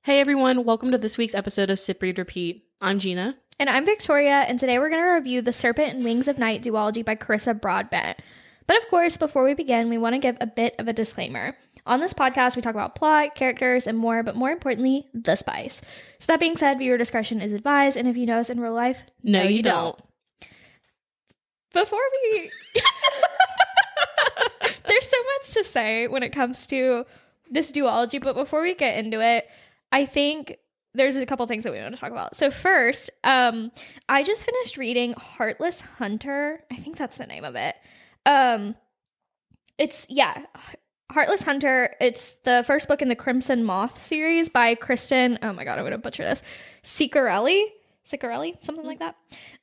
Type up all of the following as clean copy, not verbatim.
Hey everyone, welcome to this week's episode of Sip, Read, Repeat. I'm Gena. And I'm Victoria, and today we're going to review The Serpent and Wings of Night duology by Carissa Broadbent. But of course, before we begin, we want to give a bit of a disclaimer. On this podcast, we talk about plot, characters, and more, but more importantly, the spice. So that being said, viewer discretion is advised, and if you know us in real life, no you don't. Before we... There's so much to say when it comes to this duology, but before we get into it, I think there's a couple things that we want to talk about. So first, I just finished reading Heartless Hunter. I think that's the name of it. Heartless Hunter. It's the first book in the Crimson Moth series by Kristen. Oh my god, I'm going to butcher this. Ciccarelli, something like that.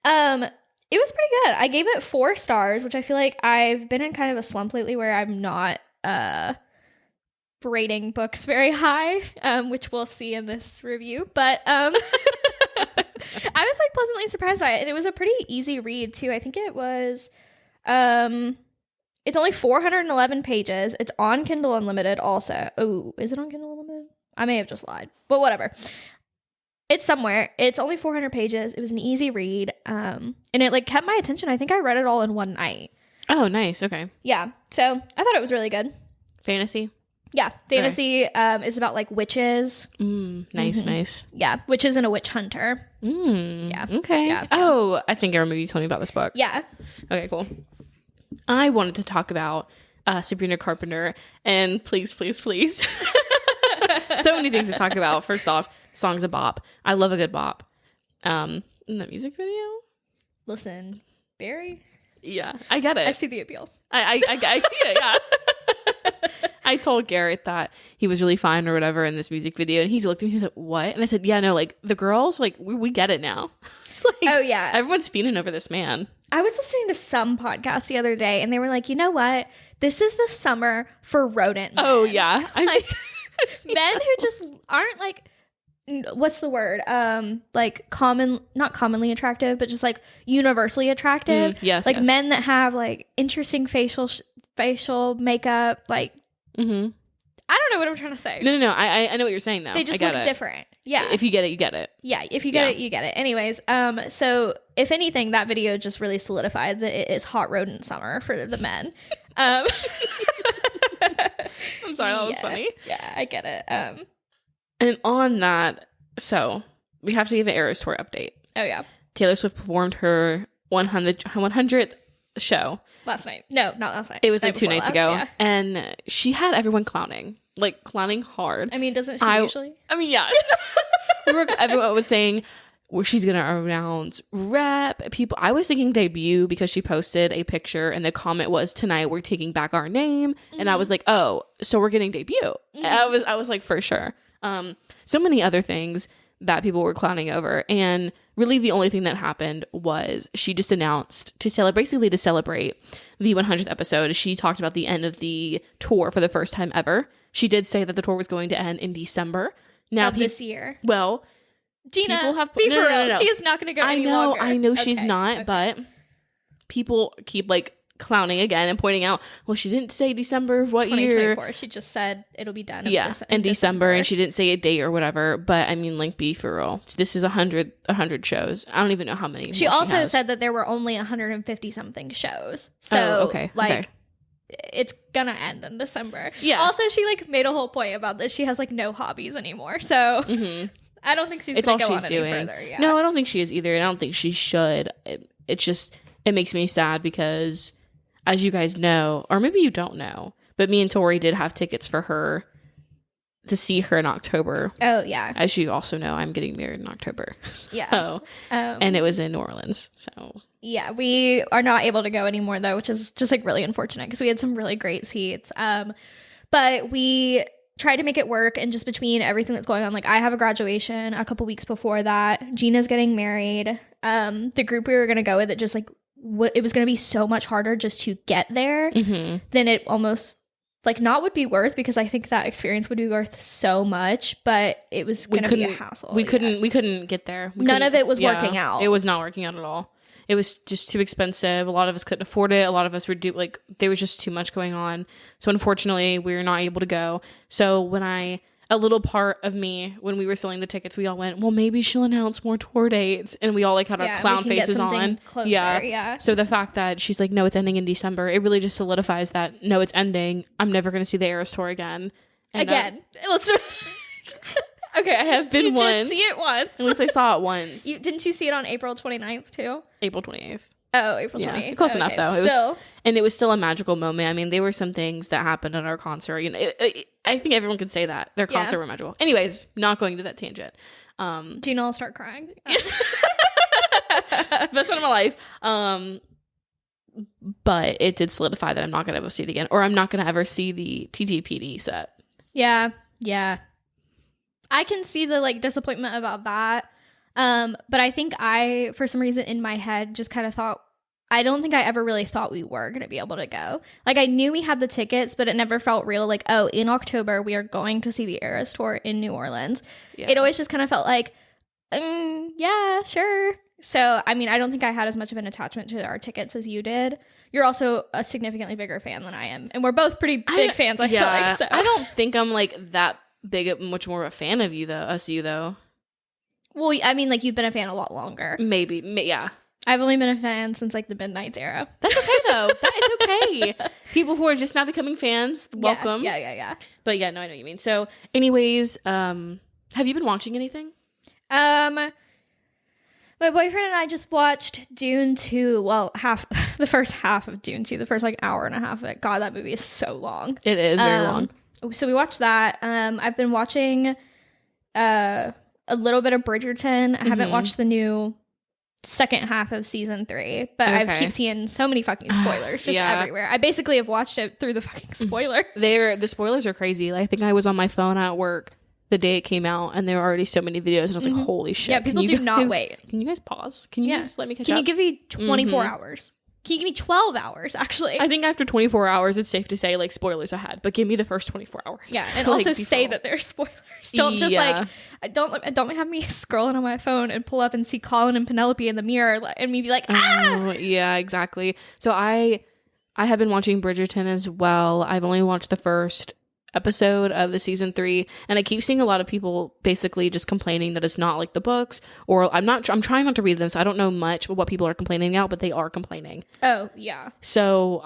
It was pretty good. I gave it 4 stars, which I feel like I've been in kind of a slump lately where I'm not rating books very high, which we'll see in this review. But I was like pleasantly surprised by it, and it was a pretty easy read too. I think it was it's only 411 pages. It's on Kindle Unlimited also. Oh, is it on Kindle Unlimited? I may have just lied, but whatever. It's somewhere. It's only 400 pages. It was an easy read, and it like kept my attention. I think I read it all in one night. Oh, nice. Okay. Yeah, so I thought it was really good. Fantasy? Yeah, fantasy. Is about like witches. Nice. Yeah, witches and a witch hunter. Yeah. Okay. Yeah. Oh, I think I remember you telling me about this book. Yeah. Okay, cool. I wanted to talk about Sabrina Carpenter, and please. So many things to talk about. First off, song's a bop. I love a good bop. The music video? Listen, Barry. Yeah, I get it. I see the appeal. I see it, yeah. I told Garrett that he was really fine or whatever in this music video, and he looked at me and he was like, what? And I said, yeah, no, like, the girls, like, we get it now. It's like, oh, yeah. Everyone's fiending over this man. I was listening to some podcast the other day, and they were like, you know what? This is the summer for rodent men. Oh, yeah. Like, men who just aren't, like, what's the word? Like, not commonly attractive, but just, like, universally attractive. Yes, like, yes. men that have, like, interesting facial makeup, like, I don't know what I'm trying to say. No. I know what you're saying, though. They just look different. Yeah. If you get it, you get it. Yeah. If you get it, you get it. Anyways, so if anything, that video just really solidified that it is hot rodent summer for the men. I'm sorry, that was funny. Yeah, I get it. And on that, so we have to give an Eras Tour update. Oh, yeah. Taylor Swift performed her 100th show. Last night. No, not last night. It was like 2 nights ago. Yeah. And she had everyone clowning. Like, clowning hard. I mean, doesn't she usually? I mean, yeah. Everyone was saying, well, she's going to announce rep. People, I was thinking debut because she posted a picture and the comment was, tonight we're taking back our name. Mm-hmm. And I was like, oh, so we're getting debut. Mm-hmm. And I was like, for sure. So many other things that people were clowning over. And really the only thing that happened was she just announced to celebrate the 100th episode. She talked about the end of the tour for the first time ever. She did say that the tour was going to end in December. Now this year. Well, Gena, people have be for real. No. She is not going to go any longer. I know she's not, but people keep like clowning again and pointing out, well, she didn't say December of what year. She just said it'll be done in December, and she didn't say a date or whatever. But I mean, like, be for real. This is 100 shows. I don't even know how many. She also said that there were only 150 something shows. So it's gonna end in December. Yeah. Also, she like made a whole point about this. She has like no hobbies anymore. So I don't think she's gonna go on any further. Yeah. No, I don't think she is either. And I don't think she should. It makes me sad because, as you guys know, or maybe you don't know, but me and Tori did have tickets for her to see her in October. Oh, yeah. As you also know, I'm getting married in October. Yeah. So, and it was in New Orleans. So yeah, we are not able to go anymore though, which is just like really unfortunate because we had some really great seats. But we tried to make it work, and just between everything that's going on, like I have a graduation a couple weeks before that. Gena's getting married. The group we were going to go with, it just like it was going to be so much harder just to get there than it almost like not would be worth, because I think that experience would be worth so much, but it was going to be a hassle. We couldn't get there. None of it was working out. It was not working out at all. It was just too expensive. A lot of us couldn't afford it. A lot of us were there was just too much going on. So unfortunately, we were not able to go. So when I a little part of me, when we were selling the tickets, we all went, well, maybe she'll announce more tour dates. And we all like had our clown faces on. Closer, yeah. So the fact that she's like, no, it's ending in December, it really just solidifies that, no, it's ending. I'm never going to see the Eras tour again. And, Let's... okay, I have been once. You did see it once. At least I saw it once. Didn't you see it on April 29th too? April 28th. Oh, April 28th. Yeah, close enough though. It was still a magical moment. I mean, there were some things that happened at our concert. You know, I think everyone can say that their concert were magical. Anyways, not going to that tangent. Gena will start crying. Best time of my life. But it did solidify that I'm not going to ever see it again, or I'm not going to ever see the TTPD set. Yeah. I can see the like disappointment about that. But I think for some reason in my head, just kind of thought, I don't think I ever really thought we were going to be able to go. Like, I knew we had the tickets, but it never felt real. Like, oh, in October, we are going to see the Eras tour in New Orleans. Yeah. It always just kind of felt like, yeah, sure. So, I mean, I don't think I had as much of an attachment to our tickets as you did. You're also a significantly bigger fan than I am. And we're both pretty big fans, I feel like. So. I don't think I'm, like, that big, much more of a fan of you, though. Well, I mean, like, you've been a fan a lot longer. Maybe, yeah. I've only been a fan since, like, the Midnights era. That's okay, though. That is okay. People who are just now becoming fans, welcome. Yeah. But, yeah, no, I know what you mean. So, anyways, have you been watching anything? My boyfriend and I just watched Dune 2. Well, the first half of Dune 2. The first, like, hour and a half of it. God, that movie is so long. It is very long. So, we watched that. I've been watching a little bit of Bridgerton. I haven't watched the new second half of season 3, but I keep seeing so many fucking spoilers just everywhere. I basically have watched it through the fucking spoilers. The spoilers are crazy. I think I was on my phone at work the day it came out, and there were already so many videos, and I was like, holy shit. Yeah, people do not wait. Can you guys pause? Can you just let me catch up? Can you give me 24 hours? Can you give me 12 hours, actually? I think after 24 hours, it's safe to say, like, spoilers ahead, but give me the first 24 hours. Yeah, and also say that they're spoilers. Don't just, don't have me scrolling on my phone and pull up and see Colin and Penelope in the mirror and me be like, ah! Oh, yeah, exactly. So I have been watching Bridgerton as well. I've only watched the first episode of the season 3, and I keep seeing a lot of people basically just complaining that it's not like the books, or I'm trying not to read them, so I don't know much what people are complaining about, but they are complaining. Oh, yeah. So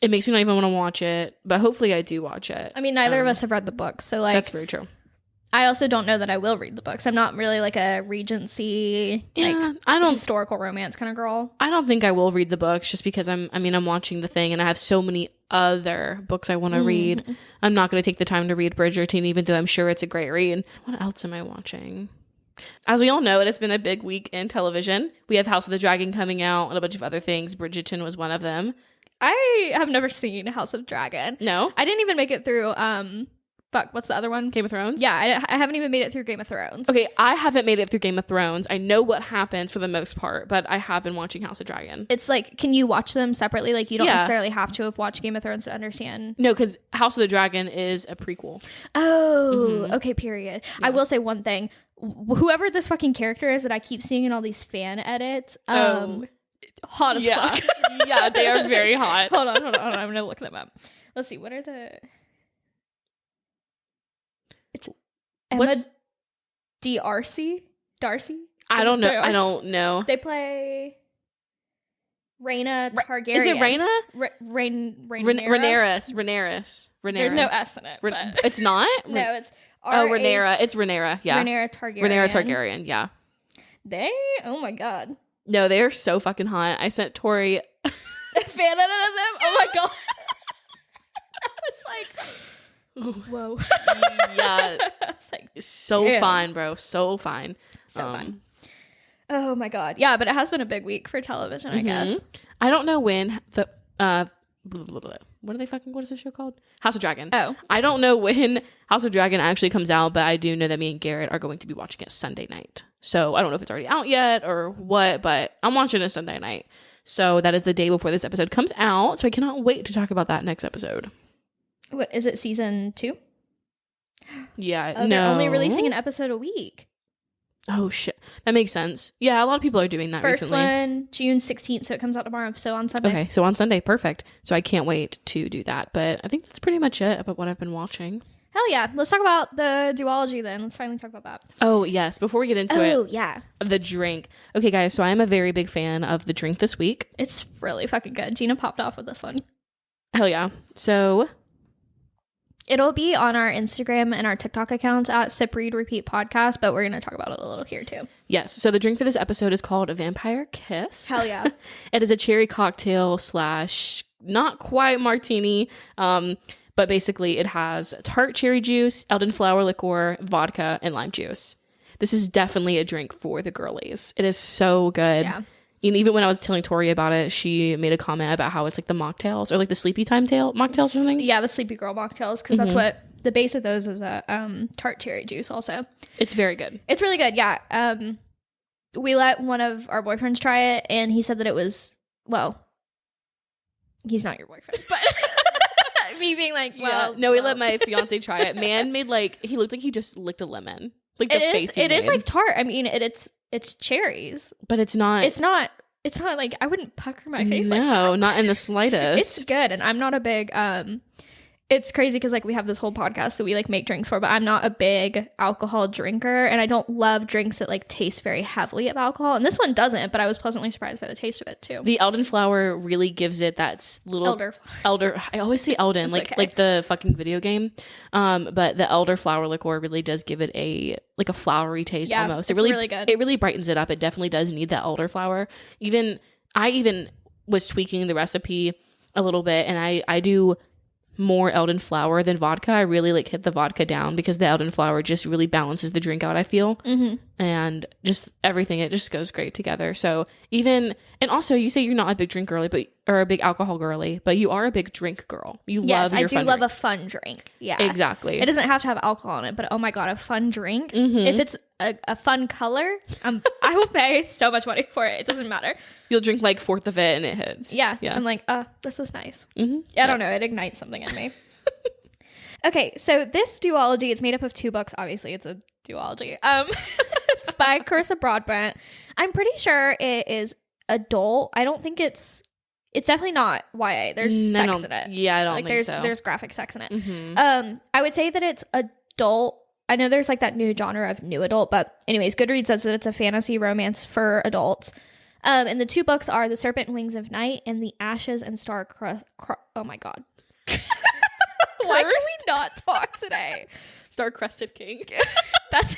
it makes me not even want to watch it, but hopefully I do watch it. I mean, neither of us have read the books, so like... That's very true. I also don't know that I will read the books. I'm not really like a Regency, historical romance kind of girl. I don't think I will read the books just because I'm watching the thing and I have so many other books I want to read. I'm not going to take the time to read Bridgerton, even though I'm sure it's a great read. What else am I watching? As we all know, it has been a big week in television. We have House of the Dragon coming out and a bunch of other things. Bridgerton was one of them. I have never seen House of Dragon. No? I didn't even make it through... what's the other one? Game of Thrones? Yeah, I haven't even made it through Game of Thrones. Okay, I haven't made it through Game of Thrones. I know what happens for the most part, but I have been watching House of Dragon. It's like, can you watch them separately? Like, you don't necessarily have to have watched Game of Thrones to understand. No, because House of the Dragon is a prequel. Oh, okay, period. Yeah. I will say one thing. Whoever this fucking character is that I keep seeing in all these fan edits, hot as fuck. Yeah, they are very hot. Hold on. I'm going to look them up. Let's see, what are the... It's Emma Darcy? I don't know. They play Rhaena Targaryen. Is it Rhaena? Rhaenyra? Rhaenyra. There's no S in it. But. It's not? No, it's Rhaenyra. It's Rhaenyra, yeah. Rhaenyra Targaryen. Rhaenyra Targaryen, yeah. Oh my god. No, they are so fucking hot. I sent Tori a fan edit of them. Oh my god. I was like, whoa. Yeah. It's like, so damn. Fine, bro. So fine. So fun. Oh my god. Yeah, but it has been a big week for television, I guess. I don't know when the what is this show called? House of Dragon. Oh. I don't know when House of Dragon actually comes out, but I do know that me and Garrett are going to be watching it Sunday night. So I don't know if it's already out yet or what, but I'm watching it Sunday night. So that is the day before this episode comes out. So I cannot wait to talk about that next episode. What is it, season 2? Yeah, no. They're only releasing an episode a week. Oh, shit. That makes sense. Yeah, a lot of people are doing that recently. First one, June 16th, so it comes out tomorrow. So on Sunday. Okay, so on Sunday, perfect. So I can't wait to do that. But I think that's pretty much it about what I've been watching. Hell yeah. Let's talk about the duology then. Let's finally talk about that. Oh, yes. Before we get into it. Oh, yeah. The drink. Okay, guys. So I am a very big fan of the drink this week. It's really fucking good. Gena popped off with this one. Hell yeah. So it'll be on our Instagram and our TikTok accounts at Sip Read Repeat Podcast, but we're going to talk about it a little here too. yes. So the drink for this episode is called a Vampire Kiss. Hell yeah. It is a cherry cocktail / not quite martini. But basically it has tart cherry juice, elderflower liqueur, vodka, and lime juice. This is definitely a drink for the girlies. It is so good. Yeah. And even when I was telling Tori about it, she made a comment about how it's like the mocktails or like the sleepy time mocktails or something. Yeah, the Sleepy Girl mocktails, because that's what the base of those is, a tart cherry juice also. It's very good. It's really good, yeah. We let one of our boyfriends try it, and he said that it was, well, he's not your boyfriend, but... me being like, well, no, we let my fiance try it. Man made he looked like he just licked a lemon. Like the face he it is made. like tart. I mean, it's cherries, but it's not like, I wouldn't pucker my face like that. No, not in the slightest. It's good, and I'm not a big it's crazy because like we have this whole podcast that we like make drinks for, but I'm not a big alcohol drinker, and I don't love drinks that like taste very heavily of alcohol, and this one doesn't, but I was pleasantly surprised by the taste of it too. The elderflower really gives it that little elder. I always say Elden, like the fucking video game. But the elderflower liqueur really does give it a flowery taste almost. It's really good. It really brightens it up. It definitely does need that elderflower. I was tweaking the recipe a little bit, and I do more elderflower than vodka. I really hit the vodka down because the elderflower just really balances the drink out, I feel. And just everything, it just goes great together. So and also you say you're not a big drink girly, or a big alcohol girly, but you are a big drink girl. Yes, I do love a fun drink. Yeah, exactly. It doesn't have to have alcohol in it, but oh my God, a fun drink. If it's a fun color, I will pay so much money for it. It doesn't matter. You'll drink like fourth of it and it hits. Yeah. I'm like, this is nice. I don't know. It ignites something in me. Okay, so this duology, it's made up of 2 books. Obviously, it's a duology. It's by Carissa Broadbent. I'm pretty sure it is adult. I don't think it's definitely not YA. There's sex in it. Yeah, I don't think so. There's graphic sex in it. I would say that it's adult. I know there's like that new genre of new adult, but anyways, Goodreads says that it's a fantasy romance for adults. And the 2 books are The Serpent and Wings of Night and The Ashes and Star oh my God. Why can we not talk today? Star-Crested King. That's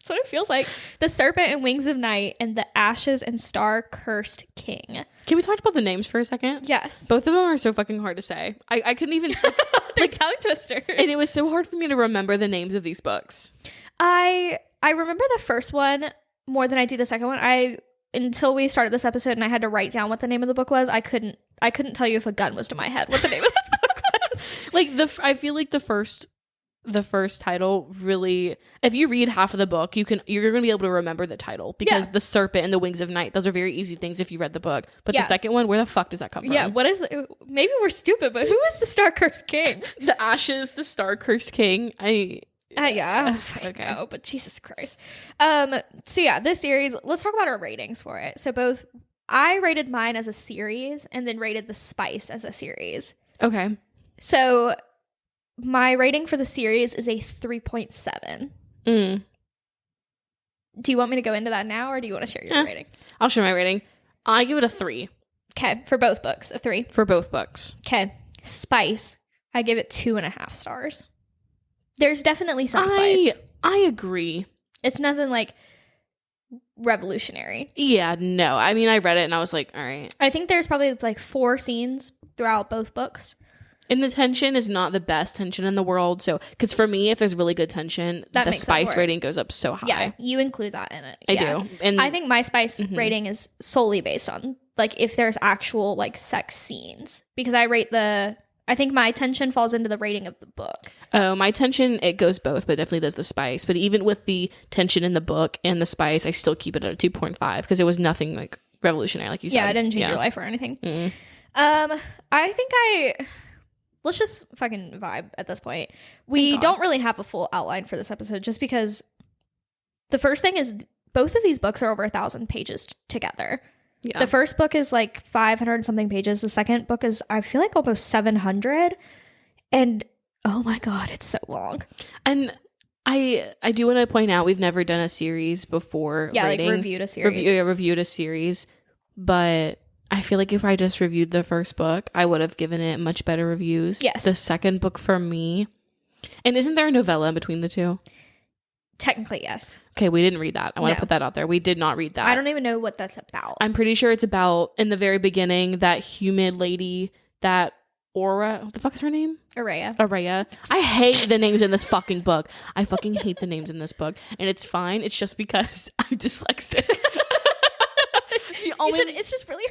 what it feels like. The Serpent and Wings of Night and The Ashes and Star-Cursed King. Can we talk about the names for a second? Yes. Both of them are so fucking hard to say. I couldn't even... They're tongue twisters. And it was so hard for me to remember the names of these books. I remember the first one more than I do the second one. Until we started this episode and I had to write down what the name of the book was, I couldn't tell you if a gun was to my head what the name of this book was. I feel like the first title really, if you read half of the book, you're going to be able to remember the title because The Serpent and the Wings of Night, those are very easy things if you read the book. But the second one, where the fuck does that come from? Yeah, maybe we're stupid, but who is the Star-Cursed King? The Ashes, the Star-Cursed King. Yeah. Okay. No, but Jesus Christ. So yeah, this series, let's talk about our ratings for it. So I rated mine as a series and then rated The Spice as a series. Okay. So my rating for the series is a 3.7. Do you want me to go into that now, or do you want to share your rating? I'll share my rating. I give it a 3. Okay. For both books, a 3. For both books. Okay. Spice, I give it 2.5 stars. There's definitely some spice. I agree. It's nothing like revolutionary. Yeah, no. I mean, I read it and I was like, all right. I think there's probably like 4 scenes throughout both books. And the tension is not the best tension in the world. So, because for me, if there's really good tension, the spice rating goes up so high. Yeah, you include that in it. I do. And I think my spice rating is solely based on like if there's actual like sex scenes, because I think my tension falls into the rating of the book. Oh, my tension, it goes both, but it definitely does the spice. But even with the tension in the book and the spice, I still keep it at a 2.5 because it was nothing like revolutionary, like you said. Yeah, I didn't change your life or anything. I think let's just fucking vibe at this point. We don't really have a full outline for this episode just because the first thing is both of these books are over 1,000 pages together. Yeah. The first book is like 500 something pages. The second book is, I feel like, almost 700. And Oh my God, it's so long. And I do want to point out we've never done a series before. Yeah, rating. like reviewed a series. Reviewed a series. But I feel like if I just reviewed the first book, I would have given it much better reviews. Yes. The second book for me. And isn't there a novella in between the two? Technically, yes. Okay, we didn't read that. I want to put that out there. We did not read that. I don't even know what that's about. I'm pretty sure it's about, in the very beginning, that humid lady, that Aura. What the fuck is her name? Araya. I hate the names in this fucking book. I fucking hate the names in this book. And it's fine. It's just because I'm dyslexic. You said it's just really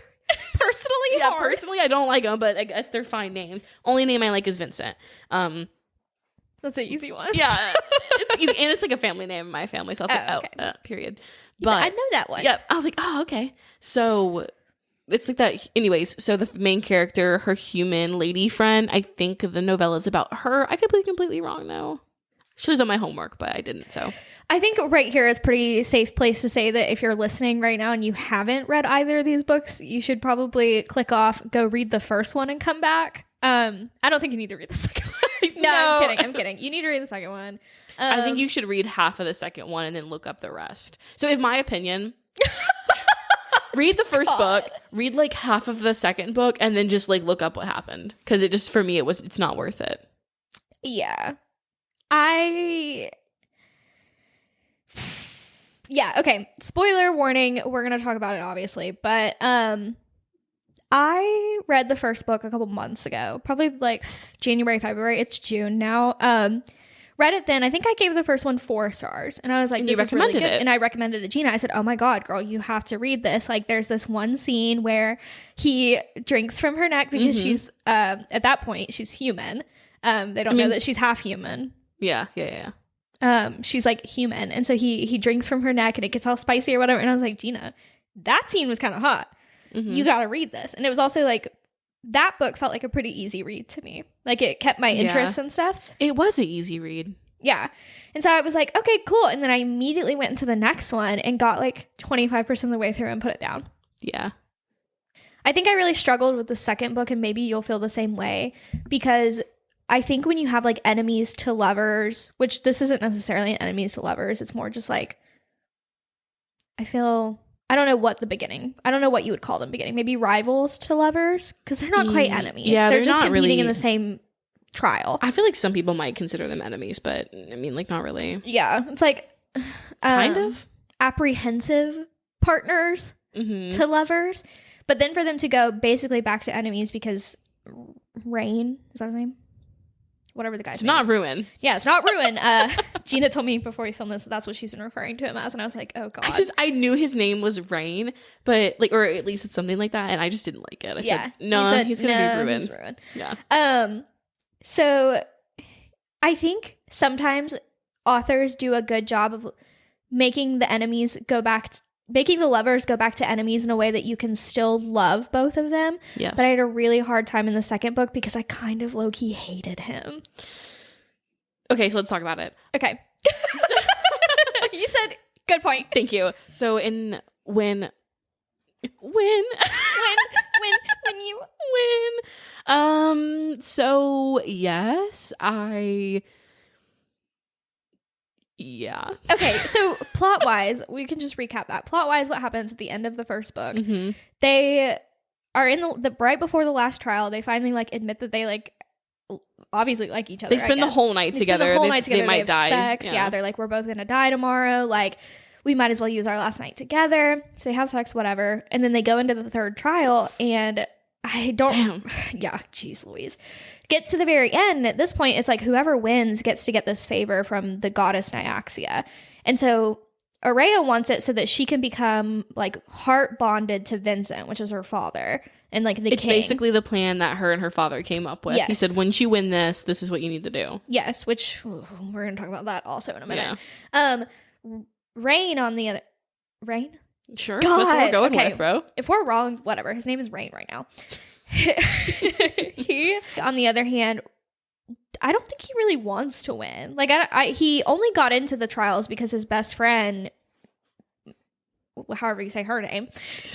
personally hard. Personally, I don't like them, but I guess they're fine names. Only name I like is Vincent. That's an easy one. Yeah. It's easy. And it's like a family name in my family. So I was like, period. But I know that one. Yeah. I was like, oh, okay. So it's like that. Anyways, so the main character, her human lady friend, I think the novella is about her. I could be completely wrong now. Should have done my homework, but I didn't. So I think right here is a pretty safe place to say that if you're listening right now and you haven't read either of these books, you should probably click off, go read the first one and come back. I don't think you need to read the second one. No, I'm kidding. You need to read the second one. I think you should read half of the second one and then look up the rest. So in my opinion, read the first book, read like half of the second book, and then just like look up what happened. Because it just, for me, it's not worth it. Yeah. Yeah, okay. Spoiler warning, we're going to talk about it obviously, but I read the first book a couple months ago, probably like January, February. It's June now. Read it then. I think I gave the first one 4 stars, and I was like, "This is really good." And I recommended it to Gena. I said, "Oh my God, girl, you have to read this." Like, there's this one scene where he drinks from her neck because she's at that point she's human. They don't know that she's half human. Yeah. She's like human, and so he drinks from her neck, and it gets all spicy or whatever. And I was like, Gena, that scene was kind of hot. You got to read this. And it was also like, that book felt like a pretty easy read to me. Like, it kept my interest and stuff. It was an easy read. Yeah. And so I was like, okay, cool. And then I immediately went into the next one and got like 25% of the way through and put it down. Yeah. I think I really struggled with the second book, and maybe you'll feel the same way, because I think when you have like enemies to lovers, which this isn't necessarily enemies to lovers, it's more just like, I don't know what you would call them beginning. Maybe rivals to lovers, because they're not quite enemies. Yeah, they're just not competing really in the same trial. I feel like some people might consider them enemies, but I mean, like, not really. Yeah, it's like kind of apprehensive partners to lovers, but then for them to go basically back to enemies because Rain, is that his name? Whatever the guy's name not is. Ruin. Yeah, it's not Ruin. Gena told me before we filmed this that's what she's been referring to him as, and I was like, oh God. I knew his name was Rain, but like, or at least it's something like that, and I just didn't like it. I said, no, he's gonna be Ruin. He's Ruin. Yeah. So I think sometimes authors do a good job of making the lovers go back to enemies in a way that you can still love both of them. Yes. But I had a really hard time in the second book because I kind of low-key hated him. Okay, so let's talk about it. Okay. You said good point. Thank you. So when so yes, yeah. Okay, so plot-wise, we can just recap that. Plot-wise, what happens at the end of the first book? They are in the right before the last trial. They finally like admit that they like obviously like each other. They spend the whole night together. They might die. Sex. Yeah, they're like, we're both gonna die tomorrow. Like, we might as well use our last night together. So they have sex, whatever, and then they go into the third trial, and I don't. Damn. Yeah, jeez Louise. Get to the very end. At this point, it's like whoever wins gets to get this favor from the goddess Nyaxia. And so Araya wants it so that she can become like heart bonded to Vincent, which is her father. And like it's king. Basically the plan that her and her father came up with. Yes. He said, once you win this is what you need to do. Yes, which we're going to talk about that also in a minute. Yeah. Rain on the other... Rain? Sure. God. That's what we're going with, bro. If we're wrong, whatever. His name is Rain right now. He, on the other hand, I don't think he really wants to win. Like, he only got into the trials because his best friend, however you say her name,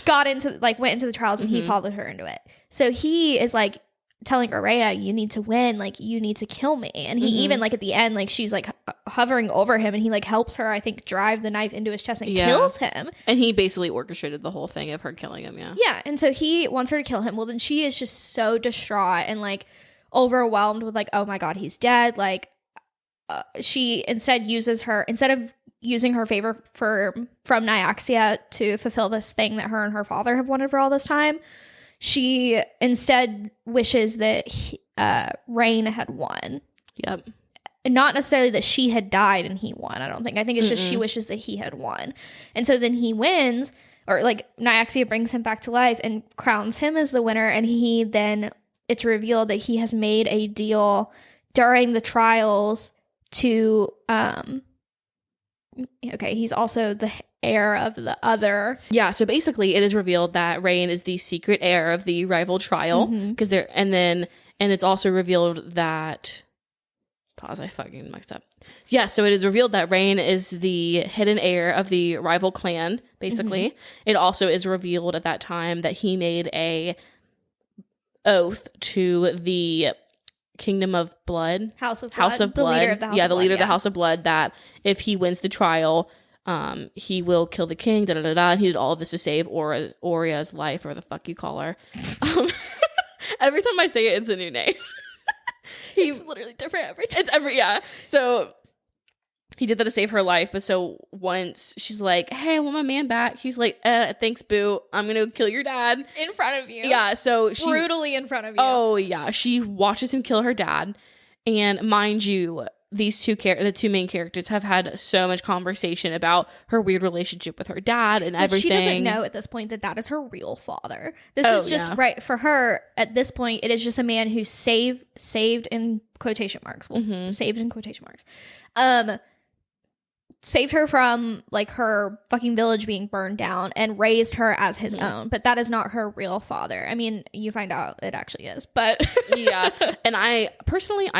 went into the trials and he followed her into it. So he is like, telling Araya, you need to win, like you need to kill me. And he even like at the end, like she's like hovering over him and he like helps her, I think, drive the knife into his chest and kills him. And he basically orchestrated the whole thing of her killing him. Yeah. And so he wants her to kill him. Well, then she is just so distraught and like overwhelmed with like, oh my God, he's dead. Like she instead of using her favor from Nyaxia to fulfill this thing that her and her father have wanted for all this time, she instead wishes that Rain had won. Yep. And not necessarily that she had died and he won, I don't think. I think it's just she wishes that he had won. And so then he wins, or like Nyaxia brings him back to life and crowns him as the winner. And he then, it's revealed that he has made a deal during the trials to, he's also the heir of the other. Yeah, so basically it is revealed that Rain is the secret heir of the rival trial because and it's also revealed that I fucking mixed up. Yeah, so it is revealed that Rain is the hidden heir of the rival clan, basically. It also is revealed at that time that he made a oath to the Kingdom of Blood. House of Blood. The leader of the House of Blood. The leader of the House of Blood, that if he wins the trial, he will kill the king, and he did all of this to save Oria's life, or the fuck you call her. Every time I say it, it's a new name. He's literally different every time. So he did that to save her life, but so once she's like, hey, I want my man back, he's like, thanks, boo, I'm gonna kill your dad. In front of you. Yeah, so she... brutally in front of you. Oh, yeah. She watches him kill her dad, and mind you, the two main characters have had so much conversation about her weird relationship with her dad and everything. She doesn't know at this point that is her real father. This is just right for her at this point. It is just a man who saved in quotation marks. Well, saved in quotation marks. Saved her from like her fucking village being burned down and raised her as his own. But that is not her real father. I mean, you find out it actually is, but yeah. And I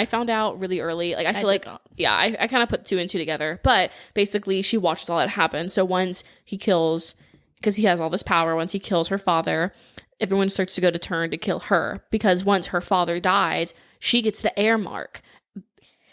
found out really early. Like I feel like I kind of put two and two together. But basically she watches all that happen. So once he kills, because he has all this power, once he kills her father, everyone starts to go to turn to kill her, because once her father dies, she gets the heir mark.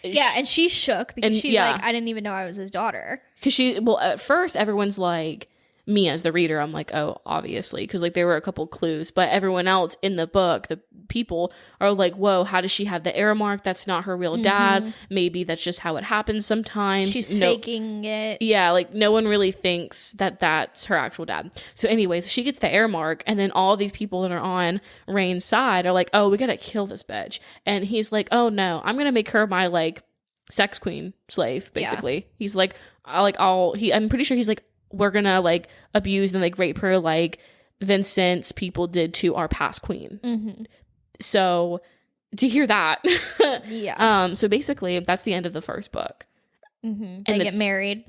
Yeah, and she's shook because she's like, I didn't even know I was his daughter. Because at first, everyone's like, me as the reader, I'm like, oh, obviously, because like there were a couple clues, but everyone else in the book, the people are like, whoa, how does she have the heir mark? That's not her real dad. Maybe that's just how it happens sometimes. She's faking it. Yeah, like no one really thinks that that's her actual dad. So anyways, she gets the heir mark, and then all these people that are on Rain's side are like, oh, we gotta kill this bitch. And he's like, oh no, I'm gonna make her my like sex queen slave, basically. Yeah. He's like, I'm pretty sure he's like, we're gonna like abuse and like rape her like Vincent's people did to our past queen. So to hear that, so basically that's the end of the first book. And they get married.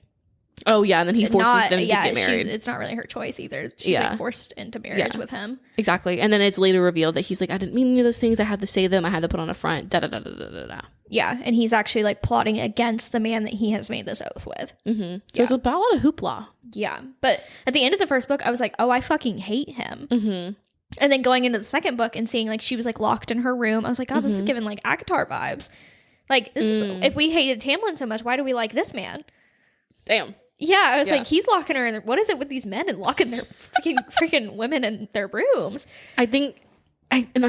Oh yeah, and then he forces them to get married. It's not really her choice either. She's like forced into marriage with him. Exactly. And then it's later revealed that he's like, I didn't mean any of those things. I had to say them. I had to put on a front. Da da da da da da. Yeah, and he's actually like plotting against the man that he has made this oath with. So it's about a lot of hoopla. Yeah, but at the end of the first book, I was like, oh, I fucking hate him. And then going into the second book and seeing like she was like locked in her room, I was like, oh, this is giving like Akatar vibes. Like, this is, if we hated Tamlin so much, why do we like this man? Damn. Yeah, I was like, he's locking her in there. What is it with these men and locking their freaking women in their rooms? I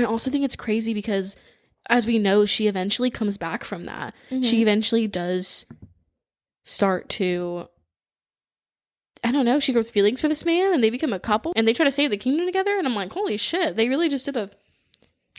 also think it's crazy because, as we know, she eventually comes back from that. She eventually does start to, I don't know, she grows feelings for this man, and they become a couple, and they try to save the kingdom together, and I'm like, holy shit, they really just did a...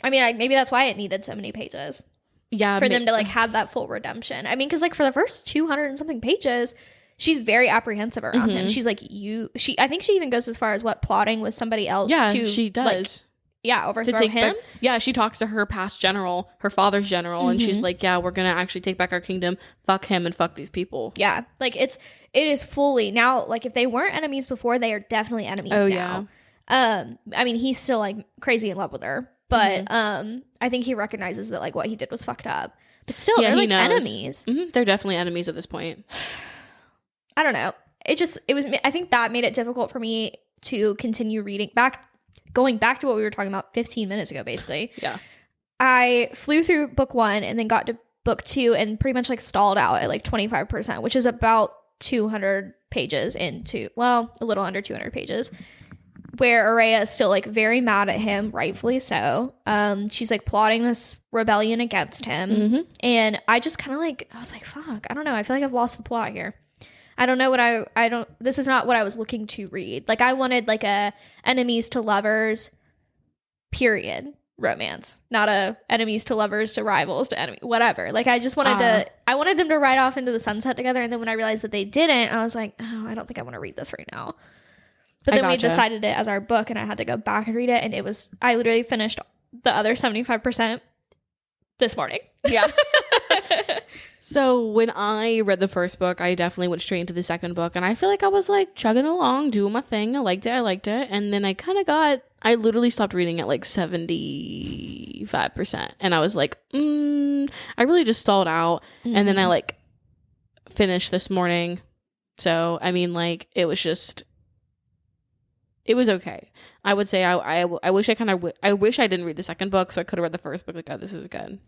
I mean, maybe that's why it needed so many pages. Yeah. For them to, like, have that full redemption. I mean, because, like, for the first 200 and something pages... She's very apprehensive around him. She's like, I think she even goes as far as plotting with somebody else. Yeah, to, she does. Like, overthrow him. She talks to her past general, her father's general, and she's like, yeah, we're going to actually take back our kingdom, fuck him, and fuck these people. Yeah, like, it is fully, now, like, if they weren't enemies before, they are definitely enemies now. Yeah. I mean, he's still, like, crazy in love with her, but I think he recognizes that, like, what he did was fucked up. But still, they're, like, enemies. They're definitely enemies at this point. I don't know. I think that made it difficult for me to continue reading going back to what we were talking about 15 minutes ago, basically. Yeah. I flew through book 1 and then got to book 2 and pretty much like stalled out at like 25%, which is about 200 pages into, well, a little under 200 pages, where Araya is still like very mad at him, rightfully so. She's like plotting this rebellion against him. And I just kind of like, I was like, fuck, I don't know. I feel like I've lost the plot here. I don't know what I don't, this is not what I was looking to read. Like I wanted like a enemies to lovers, period, romance, not a enemies to lovers to rivals to enemy, whatever. Like I just wanted I wanted them to ride off into the sunset together. And then when I realized that they didn't, I was like, oh, I don't think I want to read this right now. But then we decided it as our book and I had to go back and read it. And I literally finished the other 75% this morning. Yeah. So when I read the first book, I definitely went straight into the second book. And I feel like I was like chugging along, doing my thing. I liked it. And then I literally stopped reading at like 75%. And I was like, I really just stalled out. And then I like finished this morning. So, I mean, like, it was okay. I would say I wish I wish I didn't read the second book so I could have read the first book. Like, oh, this is good.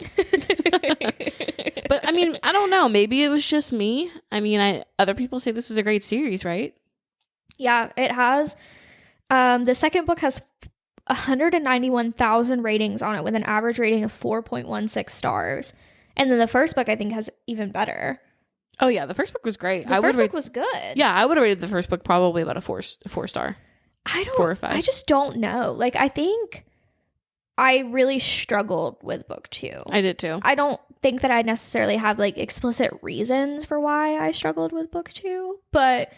But I mean, I don't know. Maybe it was just me. I mean, other people say this is a great series, right? Yeah, it has. The second book has 191,000 ratings on it with an average rating of 4.16 stars. And then the first book, I think, has even better. Oh, yeah. The first book was great. The first book was good. Yeah, I would have rated the first book probably about a four star. 4 or 5. I just don't know. Like, I think I really struggled with book 2. I did too. I don't think that I necessarily have like explicit reasons for why I struggled with book 2, but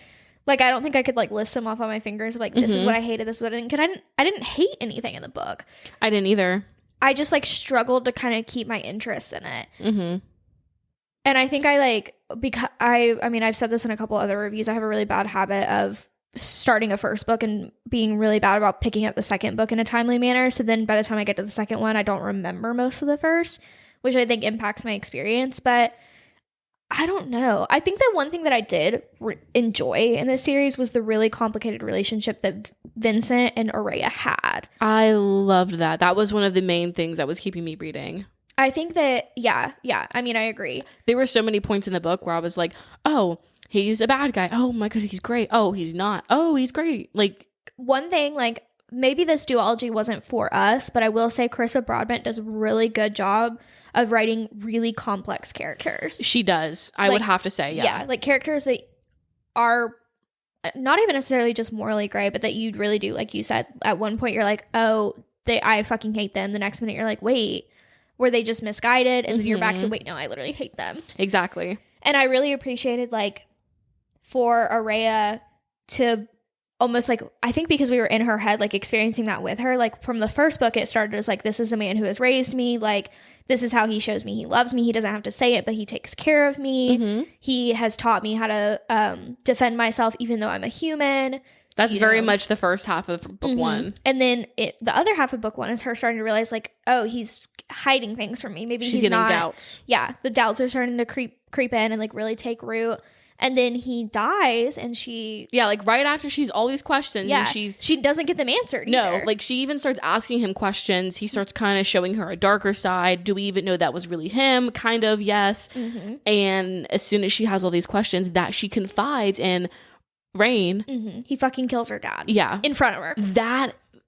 like I don't think I could like list them off on my fingers of like this is what I hated, this is what I didn't. Cause I didn't hate anything in the book. I didn't either. I just like struggled to kind of keep my interest in it. And I think I like, because I mean I've said this in a couple other reviews, I have a really bad habit of starting a first book and being really bad about picking up the second book in a timely manner. So then by the time I get to the second one, I don't remember most of the first, which I think impacts my experience. But I don't know. I think the one thing that I did enjoy in this series was the really complicated relationship that Vincent and Araya had. I loved that. That was one of the main things that was keeping me reading. I think that, yeah. I mean, I agree. There were so many points in the book where I was like, oh, he's a bad guy. Oh my God, he's great. Oh, he's not. Oh, he's great. Like, one thing, like, maybe this duology wasn't for us, but I will say Carissa Broadbent does a really good job of writing really complex characters. She does. I would have to say, yeah. Yeah, like characters that are not even necessarily just morally gray, but that you really do, like you said, at one point you're like, oh, I fucking hate them. The next minute you're like, wait, were they just misguided? And then you're back to, wait, no, I literally hate them. Exactly. And I really appreciated, like, for Araya to almost like, I think because we were in her head, like experiencing that with her, like from the first book, it started as like, this is the man who has raised me. Like, this is how he shows me he loves me. He doesn't have to say it, but he takes care of me. He has taught me how to defend myself, even though I'm a human. That's very much the first half of book 1. And then the other half of book 1 is her starting to realize like, oh, he's hiding things from me. Maybe she's he's getting not. Doubts. Yeah. The doubts are starting to creep in and like really take root. And then he dies and she... Yeah, like right after she's all these questions and she doesn't get them answered either. No, like she even starts asking him questions. He starts kind of showing her a darker side. Do we even know that was really him? Kind of, yes. And as soon as she has all these questions that she confides in Rain... He fucking kills her dad. Yeah. In front of her.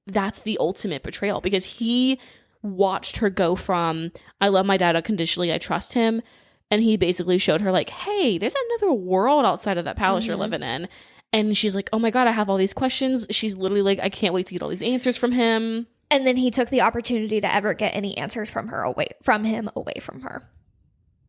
That's the ultimate betrayal because he watched her go from, I love my dad unconditionally, I trust him... And he basically showed her like, hey, there's another world outside of that palace you're living in. And she's like, oh my God, I have all these questions. She's literally like, I can't wait to get all these answers from him. And then he took the opportunity to ever get any answers from her away from her.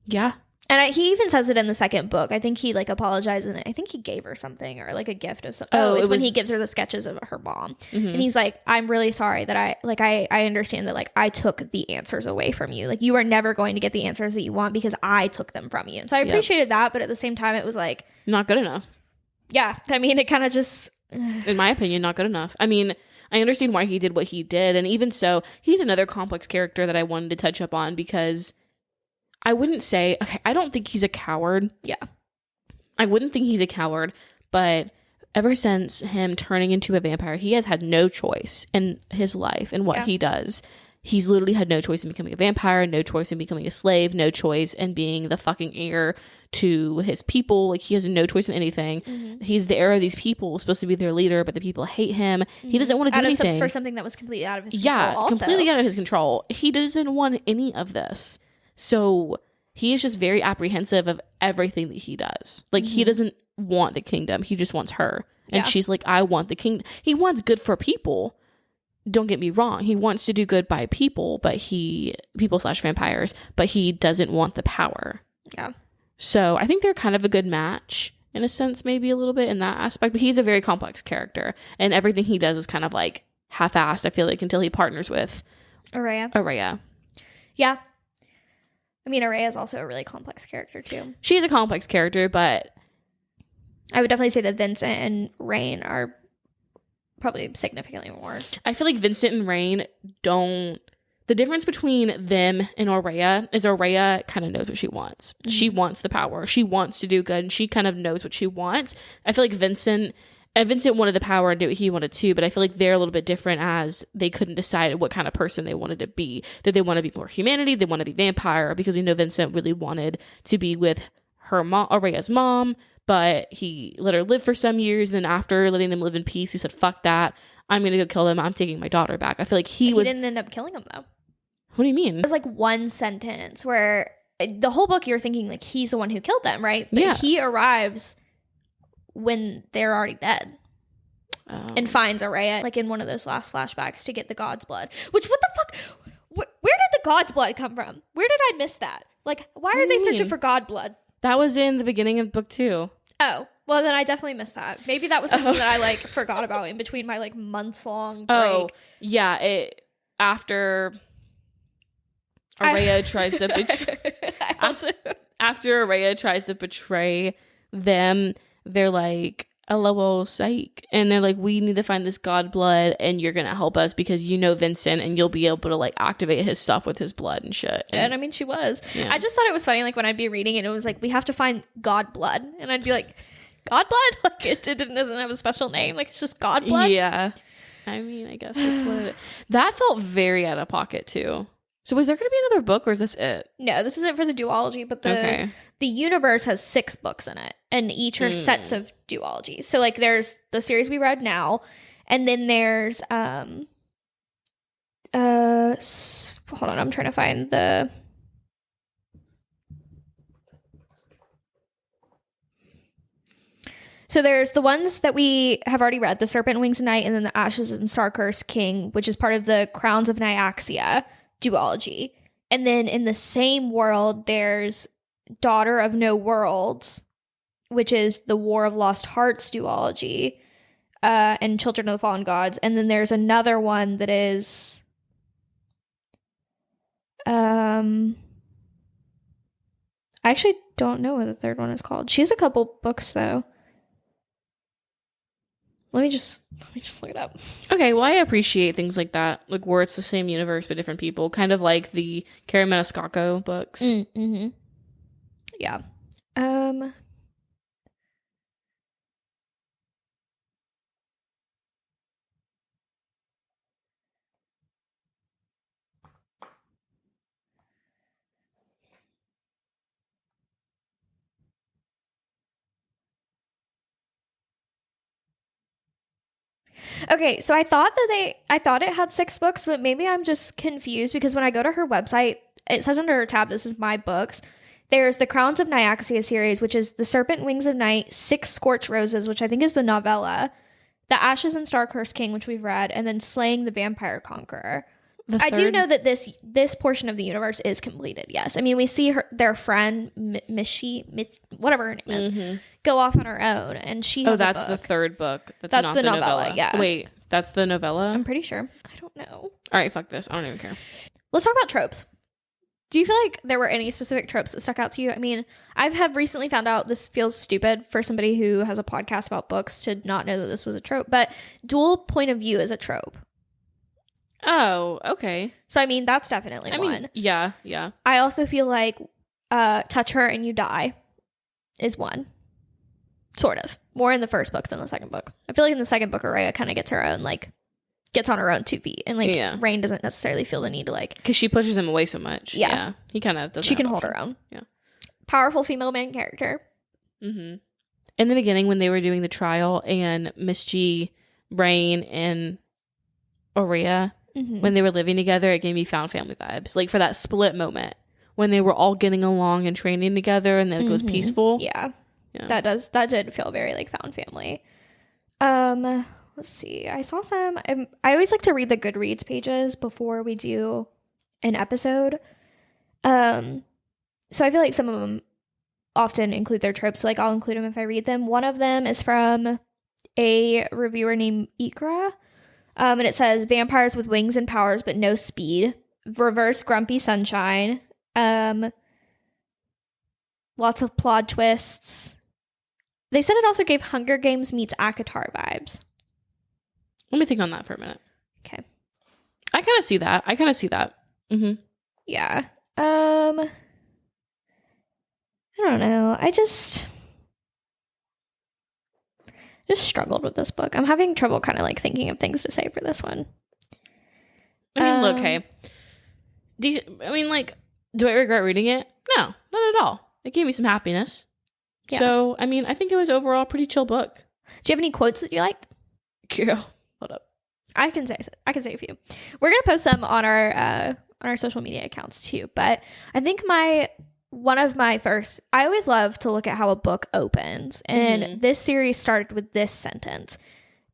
Yeah. And he even says it in the second book. I think he like apologized and I think he gave her something or like a gift of something. Oh, it's when he gives her the sketches of her mom. And he's like, I'm really sorry that I understand that like I took the answers away from you. Like you are never going to get the answers that you want because I took them from you. So I appreciated that. But at the same time, it was like. Not good enough. Yeah. I mean, it kind of just. In my opinion, not good enough. I mean, I understand why he did what he did. And even so, he's another complex character that I wanted to touch up on because. I wouldn't say, okay, I don't think he's a coward. Yeah. I wouldn't think he's a coward, but ever since him turning into a vampire, he has had no choice in his life and what he does. he's literally had no choice in becoming a vampire, no choice in becoming a slave, no choice in being the fucking heir to his people. Like, he has no choice in anything. He's the heir of these people, supposed to be their leader, but the people hate him. He doesn't want to do anything. For something that was completely out of his control also. Completely out of his control. He doesn't want any of this. So he is just very apprehensive of everything that he does. Like, he doesn't want the kingdom. He just wants her. And she's like, I want the kingdom. He wants good for people. Don't get me wrong. He wants to do good by people, but people/vampires, but he doesn't want the power. Yeah. So I think they're kind of a good match in a sense, maybe a little bit in that aspect, but he's a very complex character, and everything he does is kind of like half-assed, I feel like, until he partners with Araya. Yeah. I mean, Araya is also a really complex character too. She's a complex character, but I would definitely say that Vincent and Rain are probably significantly more. I feel like Vincent and Rain don't... The difference between them and Araya is Araya kind of knows what she wants. She wants the power. She wants to do good, and she kind of knows what she wants. I feel like Vincent wanted the power and did what he wanted to, but I feel like they're a little bit different, as they couldn't decide what kind of person they wanted to be. Did they want to be more humanity? Did they want to be vampire? Because we know Vincent really wanted to be with her mom, Araya's mom, but he let her live for some years. And then after letting them live in peace, he said, fuck that. I'm going to go kill them. I'm taking my daughter back. I feel like he didn't end up killing him, though. What do you mean? It was like one sentence where the whole book you're thinking like he's the one who killed them, right? But he arrives when they're already dead. And finds Araya like in one of those last flashbacks to get the god's blood. Which, what the fuck? Where did the god's blood come from? Where did I miss that? Like, why are they searching for god blood? That was in the beginning of book 2. Oh, well then I definitely missed that. Maybe that was something that I like forgot about in between my like months-long break. Oh, yeah. After Araya tries to betray... After Araya tries to betray them, they're like, LOL, psych. And they're like, we need to find this god blood, and you're going to help us because you know Vincent, and you'll be able to like activate his stuff with his blood and shit. And I mean, she was. Yeah. I just thought it was funny, like when I'd be reading it, it was like, we have to find god blood. And I'd be like, god blood? Like it doesn't have a special name. Like it's just god blood? Yeah. I mean, I guess that's what it is. That felt very out of pocket too. So was there going to be another book, or is this it? No, this is it for the duology, but the universe has 6 books in it, and each are sets of duologies. So like there's the series we read now, and then there's hold on, I'm trying to find the So there's the ones that we have already read, the Serpent Wings of Night, and then the Ashes and Starcurse King, which is part of the Crowns of Nyaxia duology. And then in the same world, there's Daughter of No Worlds, which is the War of Lost Hearts duology, and Children of the Fallen Gods. And then there's another one that is I actually don't know what the third one is called. She has a couple books though. Let me just look it up. Okay, well, I appreciate things like that, like where it's the same universe but different people, kind of like the Carrie Maniscalco books. Mm-hmm. Yeah. Okay, so I thought it had 6 books, but maybe I'm just confused because when I go to her website, it says under her tab, this is my books. There's the Crowns of Nyaxia series, which is the Serpent Wings of Night, 6 Scorched Roses, which I think is the novella, the Ashes and Starcurse King, which we've read, and then Slaying the Vampire Conqueror. I do know that this portion of the universe is completed, yes. I mean, we see their friend, whatever her name is, go off on her own, and she has a book. The third book. That's not the novella, yeah. Wait, that's the novella? I'm pretty sure. I don't know. All right, fuck this. I don't even care. Let's talk about tropes. Do you feel like there were any specific tropes that stuck out to you? I mean, I have recently found out this feels stupid for somebody who has a podcast about books to not know that this was a trope, but dual point of view is a trope. Oh, okay. So, I mean, that's definitely one. Yeah. I also feel like touch her and you die is one. Sort of. More in the first book than the second book. I feel like in the second book, Araya kind of gets her own, like, gets on her own 2 feet, and like Rain doesn't necessarily feel the need to like, because she pushes him away so much. Yeah. He kind of doesn't. She can hold her own. Yeah. Powerful female main character. Mm-hmm. In the beginning, when they were doing the trial, and Miss G, Rain, and Aurea, when they were living together, it gave me found family vibes. Like for that split moment when they were all getting along and training together, and then it was peaceful. Yeah. That did feel very like found family. Let's see. I saw some. I always like to read the Goodreads pages before we do an episode. So I feel like some of them often include their tropes. So like I'll include them if I read them. One of them is from a reviewer named Ikra. And it says, vampires with wings and powers but no speed. Reverse grumpy sunshine. Lots of plot twists. They said it also gave Hunger Games meets ACOTAR vibes. Let me think on that for a minute. Okay. I kind of see that. Mm-hmm. Yeah. I don't know. I just struggled with this book. I'm having trouble kind of like thinking of things to say for this one. I mean, look, hey. Do I regret reading it? No, not at all. It gave me some happiness. Yeah. So, I mean, I think it was overall a pretty chill book. Do you have any quotes that you liked? Hold up. I can say a few. We're gonna post some on our social media accounts too. But I think one of my first, I always love to look at how a book opens, and this series started with this sentence: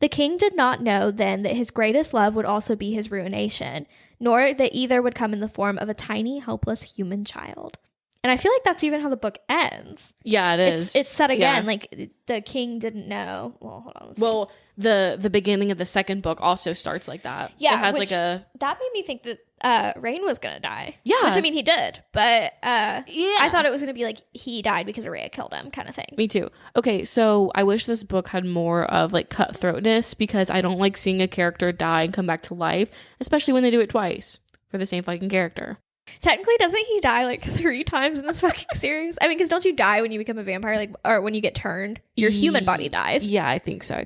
"The king did not know then that his greatest love would also be his ruination, nor that either would come in the form of a tiny, helpless human child." And I feel like that's even how the book ends. Yeah, it is. It's said again, like the king didn't know. Well, hold on. Well, the beginning of the second book also starts like that. Yeah, it has that made me think that Rain was gonna die. Yeah, which I mean he did, but I thought it was gonna be like he died because Aurea killed him, kind of thing. Me too. Okay, so I wish this book had more of like cutthroatness, because I don't like seeing a character die and come back to life, especially when they do it twice for the same fucking character. Technically, doesn't he die like 3 times in this fucking series? I mean, because don't you die when you become a vampire, like, or when you get turned? Your human body dies. Yeah, I think so.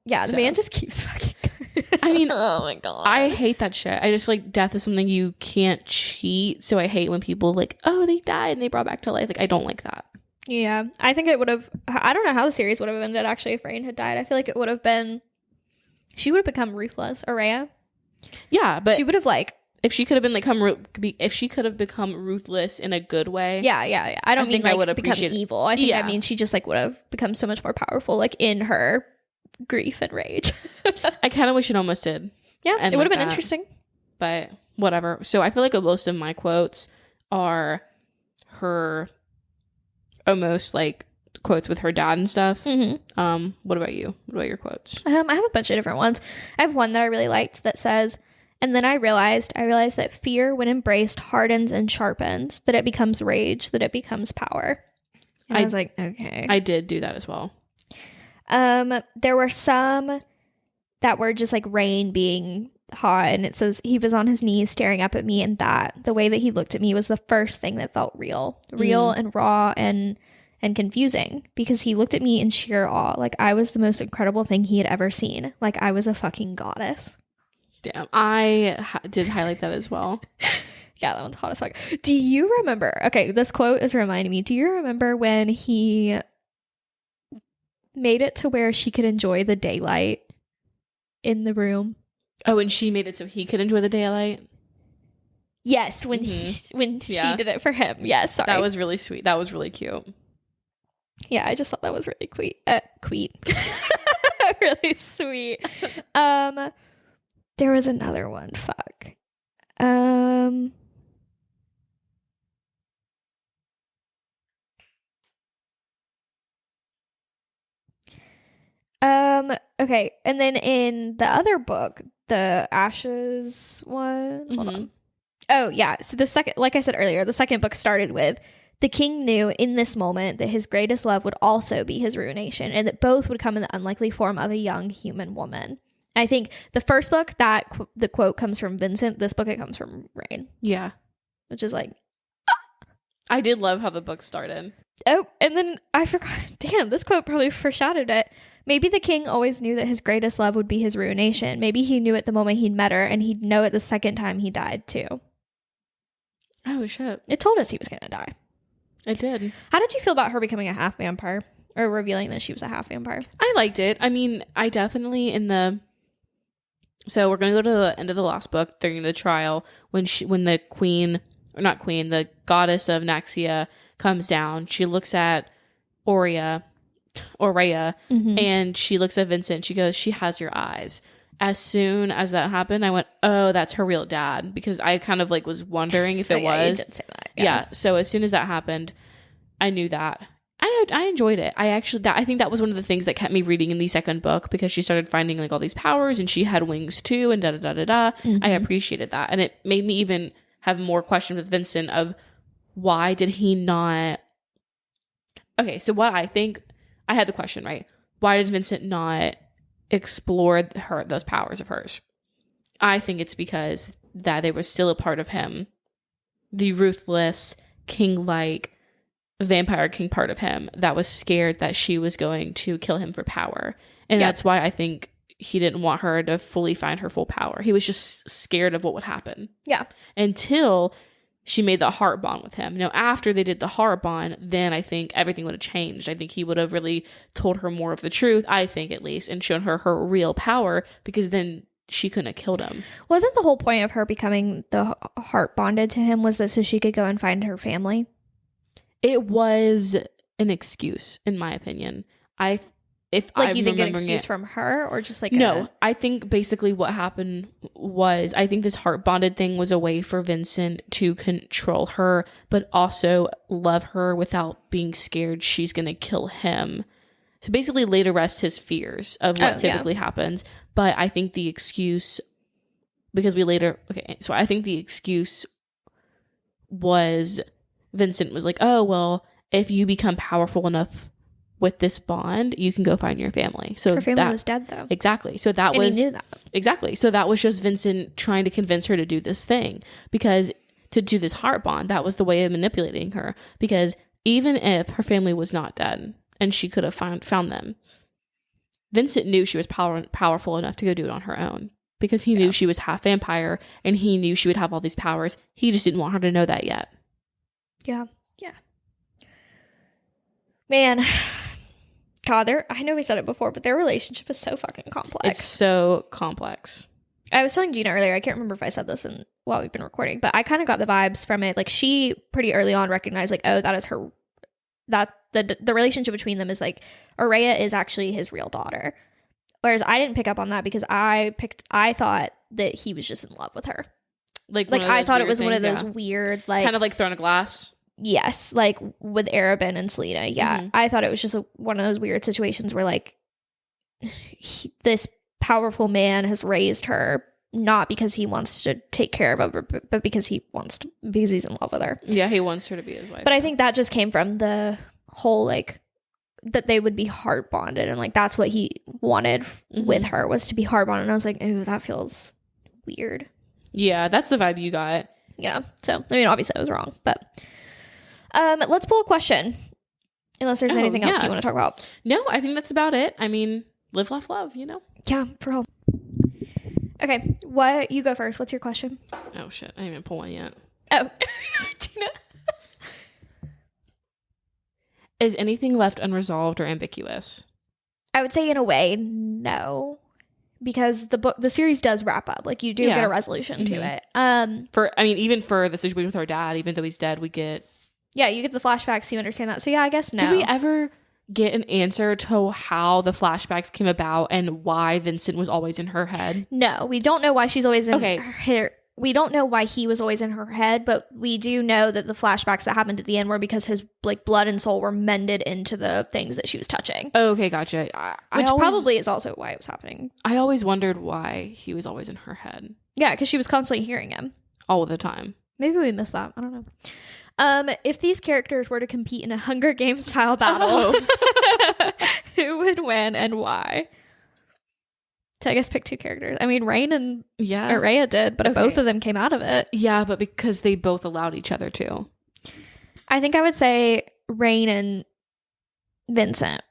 Yeah, the man just keeps fucking I mean, oh my god, I hate that shit. I just feel like death is something you can't cheat. So I hate when people like, oh, they died and they brought back to life. Like, I don't like that. Yeah, I think it would have. I don't know how the series would have ended actually if Rain had died. I feel like it would have been. She would have become ruthless, Aurea. Yeah, but she would have like. If she could have become ruthless in a good way. Yeah. I don't mean like I would become evil. I think I mean she just like would have become so much more powerful, like in her grief and rage. I kind of wish it almost did. Yeah, it would have been interesting. But whatever. So I feel like most of my quotes are her almost like quotes with her dad and stuff. Mm-hmm. What about you? What about your quotes? I have a bunch of different ones. I have one that I really liked that says, "And then I realized that fear, when embraced, hardens and sharpens, that it becomes rage, that it becomes power." And I was like, okay. I did do that as well. There were some that were just like Rain being hot, and it says, "He was on his knees staring up at me, and the way that he looked at me was the first thing that felt real and raw and confusing, because he looked at me in sheer awe, like I was the most incredible thing he had ever seen, like I was a fucking goddess." Damn, I did highlight that as well. Yeah, that one's hot as fuck. Do you remember? Okay, this quote is reminding me. Do you remember when he made it to where she could enjoy the daylight in the room? Oh, and she made it so he could enjoy the daylight? Yes, when she did it for him. Yes, sorry. That was really sweet. That was really cute. Yeah, I just thought that was really really sweet. There was another one. Fuck. Okay. And then in the other book, the Ashes one. Hold on. Oh, yeah. So the second, like I said earlier, the second book started with, "The king knew in this moment that his greatest love would also be his ruination, and that both would come in the unlikely form of a young human woman." I think the first book, the quote comes from Vincent. This book, it comes from Rain. Yeah. Which is like... I did love how the book started. Oh, and then I forgot. Damn, this quote probably foreshadowed it. Maybe the king always knew that his greatest love would be his ruination. Maybe he knew it the moment he'd met her, and he'd know it the second time he died, too. Oh, shit. It told us he was going to die. It did. How did you feel about her becoming a half vampire? Or revealing that she was a half vampire? I liked it. I mean, I definitely So we're going to go to the end of the last book during the trial when the the goddess of Naxia comes down. She looks at Aurea, and she looks at Vincent. She goes, she has your eyes. As soon as that happened, I went, oh, that's her real dad, because I kind of like was wondering if it was. You did say that. Yeah. So as soon as that happened, I knew that. I enjoyed it. I think that was one of the things that kept me reading in the second book, because she started finding like all these powers and she had wings too, and da. I appreciated that. And it made me even have more questions with Vincent of why did he not. Okay, so what I think, I had the question, right? Why did Vincent not explore those powers of hers? I think it's because that they were still a part of him. The ruthless, king-like, vampire king part of him that was scared that she was going to kill him for power. And that's why I think he didn't want her to fully find her full power. He was just scared of what would happen. Yeah. Until she made the heart bond with him. Now, after they did the heart bond, then I think everything would have changed. I think he would have really told her more of the truth, I think at least, and shown her her real power, because then she couldn't have killed him. Wasn't the whole point of her becoming the heart bonded to him was that so she could go and find her family? It was an excuse, in my opinion. You think an excuse from her, or just like no? I think basically what happened was, I think this heart bonded thing was a way for Vincent to control her, but also love her without being scared she's gonna kill him. So basically, lay to rest his fears of what typically happens. But I think the excuse, because I think the excuse was, Vincent was like, oh, well, if you become powerful enough with this bond, you can go find your family. So her family was dead, though. Exactly. So that he knew that. Exactly. So that was just Vincent trying to convince her to do this thing, because to do this heart bond, that was the way of manipulating her. Because even if her family was not dead and she could have found them, Vincent knew she was powerful enough to go do it on her own, because he knew she was half vampire and he knew she would have all these powers. He just didn't want her to know that yet. Yeah. Man, God, I know we said it before, but their relationship is so fucking complex. It's so complex. I was telling Gena earlier, I can't remember if I said this while we've been recording, but I kind of got the vibes from it. Like, she pretty early on recognized, like, oh, that is her, that the relationship between them is like, Aurea is actually his real daughter. Whereas I didn't pick up on that, because I thought that he was just in love with her. Like I thought it was one of those weird, like, kind of like Throne of Glass. Yes, like with Arabin and Selena. Yeah, I thought it was just one of those weird situations where, like, this powerful man has raised her, not because he wants to take care of her, but because because he's in love with her. Yeah, he wants her to be his wife. But I think that just came from the whole, like, that they would be heart bonded, and like that's what he wanted with her, was to be heart bonded. And I was like, ooh, that feels weird. Yeah, that's the vibe you got. Yeah. So I mean, obviously I was wrong, but. Let's pull a question. Unless there's anything else you want to talk about. No, I think that's about it. I mean, live, laugh, love, you know? Yeah, for real. Okay, you go first. What's your question? Oh, shit. I didn't even pull one yet. Oh. Gena. Is anything left unresolved or ambiguous? I would say in a way, no. Because the series does wrap up. Like, you do get a resolution to it. Even for the situation with our dad, even though he's dead, we get... Yeah, you get the flashbacks, so you understand that. So yeah, I guess no. Did we ever get an answer to how the flashbacks came about and why Vincent was always in her head? No, we don't know why she's always in her. We don't know why he was always in her head, but we do know that the flashbacks that happened at the end were because his, like, blood and soul were mended into the things that she was touching. Okay, gotcha. Which probably is also why it was happening. I always wondered why he was always in her head. Yeah, because she was constantly hearing him. All the time. Maybe we missed that. I don't know. If these characters were to compete in a Hunger Games style battle, who would win and why? So I guess pick two characters. I mean, Rain and Aurea did, but both of them came out of it. Yeah, but because they both allowed each other to. I think I would say Rain and Vincent.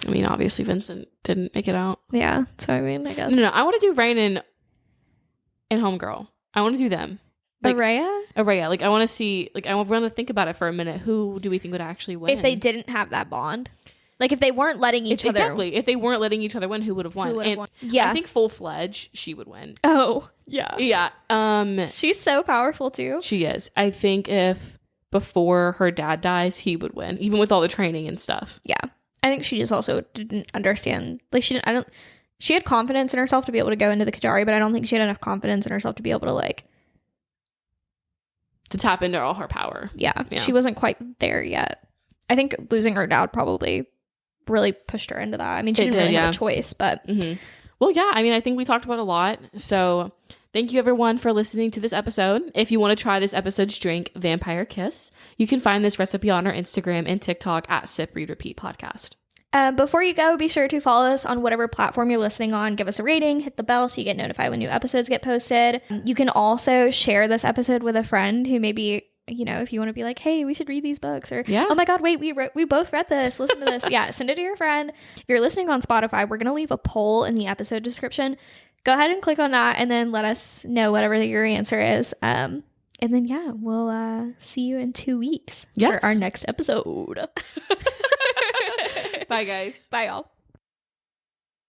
I mean, obviously Vincent didn't make it out. Yeah. So I mean, I guess. No, I want to do Rain and Homegirl. I want to do them. Like, Araya. Like, I want to see, like, I want to think about it for a minute. Who do we think would actually win? If they didn't have that bond. Like, if they weren't letting each other. Exactly. If they weren't letting each other win, who would have won? Yeah. I think full-fledged, she would win. Oh, yeah. Yeah. She's so powerful, too. She is. I think if before her dad dies, he would win, even with all the training and stuff. Yeah. I think she just also didn't understand. Like, she had confidence in herself to be able to go into the Kajari, but I don't think she had enough confidence in herself to be able to, like, to tap into all her power. Yeah. She wasn't quite there yet. I think losing her dad probably really pushed her into that. I mean, she didn't really have a choice, but. Mm-hmm. Well, yeah. I mean, I think we talked about a lot. So thank you everyone for listening to this episode. If you want to try this episode's drink, Vampire Kiss, you can find this recipe on our Instagram and TikTok at Sip Read Repeat Podcast. Before you go, be sure to follow us on whatever platform you're listening on. Give us a rating, hit the bell so you get notified when new episodes get posted. You can also share this episode with a friend who maybe, you know, if you want to be like, hey, we should read these books, or oh my God, wait, we both read this. Listen to this. Yeah, send it to your friend. If you're listening on Spotify, we're going to leave a poll in the episode description. Go ahead and click on that and then let us know whatever your answer is. And then, yeah, we'll see you in 2 weeks for our next episode. Bye, guys. Bye, y'all.